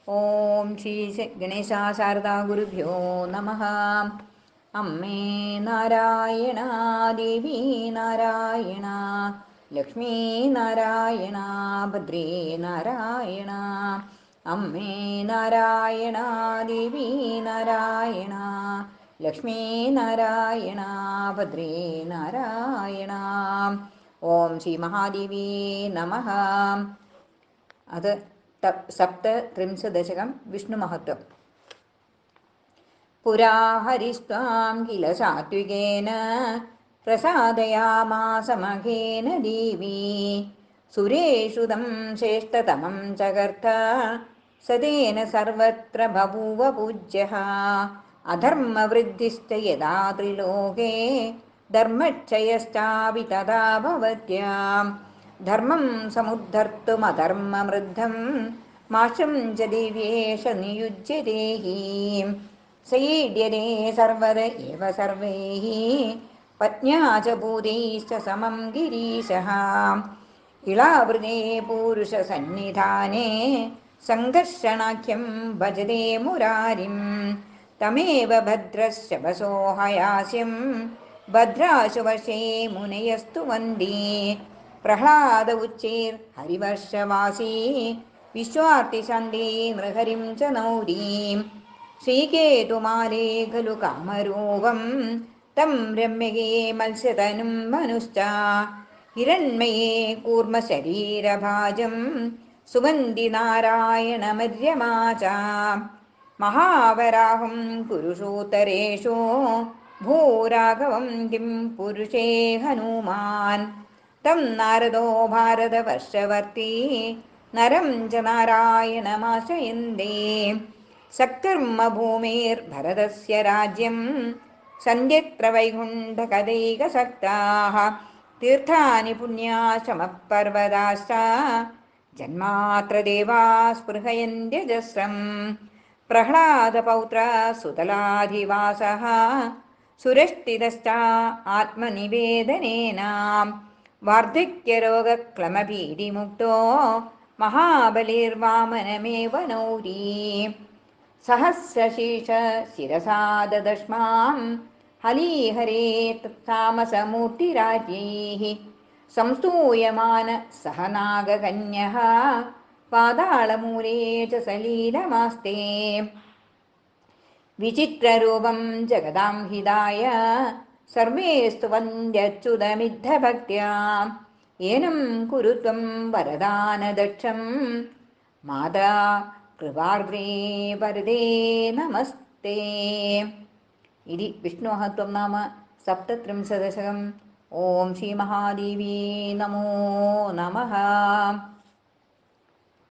ഓം ശ്രീ ഗണേശ ശാരദാ ഗുരുഭ്യോ നമഃ. അമ്മേ നാരായണ, ദേവി നാരായണ, ലക്ഷ്മീ നാരായണ, ഭദ്രേ നാരായണ. അമ്മേ നാരായണ, ദേവി നാരായണ, ലക്ഷ്മീ നാരായണ, ഭദ്രേ നാരായണ. ഓം ശ്രീ മഹാദേവി നമഃ. അത് സപ്തത്രിംശദശകം വിഷ്ണുമഹത്വം. പുരാ ഹരിസ്ത്വാം കില സാത്വികേന പ്രസാദയാമാസ മഖേന ദേവി. സുരേഷു തം ശ്രേഷ്ഠതമം ചകർത്ത സതേന സർവത്ര ബഭൂവ പൂജ്യഃ. അധർമ്മവൃദ്ധിശ്ച യഥാ ത്രിലോകേ ധർമ്മക്ഷയശ്ചാപി തഥാ ഭവത്യാം. ധർമ്മം സമുദ്ധർത്തുമധർമ്മമൃദ്ധം മാഷം ച ദിവ്യേഷ നിയുജ്യതേഹി. സൈഡ്യതേ സർവത ഏവ സർവൈഃ പത്ന്യാ ച ഭൂതൈശ്ച സമം ഗിരീശഃ. ഇളാവൃതേ പൂരുഷസന്നിധാനേ സംഘർഷണാഖ്യം ഭജതേ മുരാരിം. തമേവ ഭദ്രശവസോ ഹയാസ്യം ഭദ്രാശു വർഷേ മുനയസ്തു വന്ദേ. പ്രഹ്ലാദ ഉച്ചൈർ ഹരിവർഷവാസീ വിശ്വാർത്തിശാന്തേ നൃഹരിം ച നൗരീം. ശ്രീകേതുമാലേ ഖലു കാമരൂപം തം രമ്യകേ മത്സ്യതനും മനുശ്ച. ഹിരണ്മയേ കൂർമ്മശരീരഭാജം സുവന്തി നാരായണമര്യമാ ച. മഹാവരാഹം കുരുഷൂത്തരേഷു ഭൂരാഘവം കിം പുരുഷേ ഹനുമാൻ. തം നാരദോ ഭാരതവർഷവർത്തി നരം ച നാരായണമാശ്രയന്തേ. സത്കർമ്മ ഭൂമിർഭരതസ്യ രാജ്യം സന്ധ്യത്ര വൈകുണ്ഠകദൈകസക്താഃ. തീർത്ഥാനി പുണ്യാശ്രമപർവതാശ്ച ജന്മാത്ര ദേവാ സ്പൃഹയന്ത്യജസ്രം. പ്രഹ്ലാദപൗത്ര സുതലാധിവാസഃ സുരഷ്ടിതശ്ച ആത്മനിവേദനേന. വാർദ്ധക്യരോഗക്ലമഭീതിമുക്തോ മഹാബലിർവാമനമേവ നൗരീ. സഹസ്രശീർഷ ശിരസാ ദദശ്മാം ഹലീഹരേ താമസമൂർത്തിരാജ്ഞൈഃ. സംസ്തൂയമാന സഹ നാഗകന്യഃ പാതാളമൂലേ ച സലീലമാസ്തേ. വിചിത്രരൂപം ജഗതാം ഹിതായ സർവേ സ്തുവന്ത്യച്യുതമിദ്ധഭക്ത്യാ. ഏനം കുരുത്വം വരദാനദക്ഷം മാതാ കൃപാർദ്രേ വരദേ നമസ്തേ. ഇതി വിഷ്ണുമഹത്വം നാമ സപ്തത്രിംശദശകം. ഓം ശ്രീ മഹാദേവ്യേ നമോ നമഃ.